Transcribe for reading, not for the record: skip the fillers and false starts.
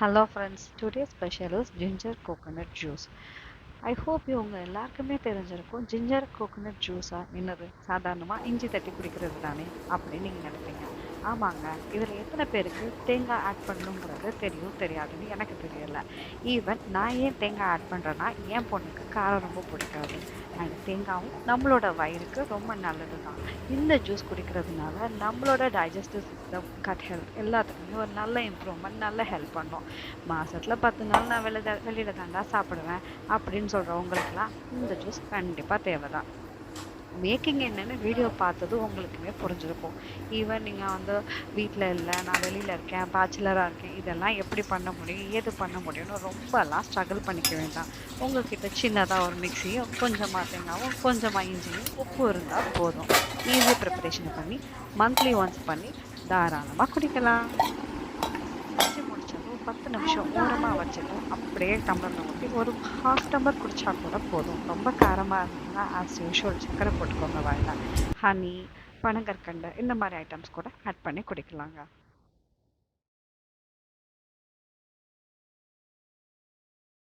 Hello friends, today's special is ginger coconut juice. I hope இவங்க எல்லாருக்குமே தெரிஞ்சிருக்கும் ginger coconut ஜூஸா என்னது சாதாரணமாக இஞ்சி தட்டி குடிக்கிறது தானே அப்படின்னு நீங்கள் நினைப்பீங்க. ஆமாங்க, இதில் எத்தனை பேருக்கு தேங்காய் ஆட் பண்ணணுங்கிறது தெரியும் தெரியாதுன்னு எனக்கு தெரியல. ஈவன் நான் ஏன் தேங்காய் ஆட் பண்ணுறேன்னா என் பொண்ணுக்கு காரம் ரொம்ப பிடிக்காது. அண்ட் தேங்காயும் நம்மளோட வயிறுக்கு ரொம்ப நல்லது தான். இந்த ஜூஸ் குடிக்கிறதுனால நம்மளோட டைஜஸ்டிவ் சிஸ்டம், கட் ஹெல்த் எல்லாத்துக்குமே ஒரு நல்ல இம்ப்ரூவ்மெண்ட், நல்ல ஹெல்ப் பண்ணும். மாதத்தில் 10 நாள் நான் வெளியில் தாண்டா சாப்பிடுவேன் அப்படின்னு சொல்கிறவங்களுக்குலாம் இந்த ஜூஸ் கண்டிப்பாக தேவை தான். மேக்கிங் என்னென்னு வீடியோ பார்த்தது உங்களுக்குமே புரிஞ்சிருக்கும். ஈவன் நீங்கள் வந்து வீட்டில் இல்லை, நான் வெளியில் இருக்கேன், பேச்சுலராக இருக்கேன், இதெல்லாம் எப்படி பண்ண முடியும், ஏது பண்ண முடியும்னு ரொம்பலாம் ஸ்ட்ரகிள் பண்ணிக்க வேண்டாம். உங்கள்கிட்ட சின்னதாக ஒரு மிக்சியும், கொஞ்சமாக தேங்காயும், கொஞ்சமாக இஞ்சியும், உப்பு இருந்தால் போதும். ஈஸி ப்ரிப்பரேஷன் பண்ணி மந்த்லி ஒன்ஸ் பண்ணி தாராளமாக குடிக்கலாம். செஞ்சு முடிச்சதும் 10 நிமிஷம் ஓரமாக வச்சுட்டு அப்படியே டம்ளரில் ஊற்றி ஒரு ஹாஃப் டம்ளர் குடித்தா கூட போதும். ரொம்ப காரமாக இருந்ததுன்னா ஆஸ் யூஷுவல் சக்கரை போட்டுக்கோங்க வாயில். ஹனி, பனங்கற்கண்டு இந்த மாதிரி ஐட்டம்ஸ் கூட ஆட் பண்ணி குடிக்கலாங்க.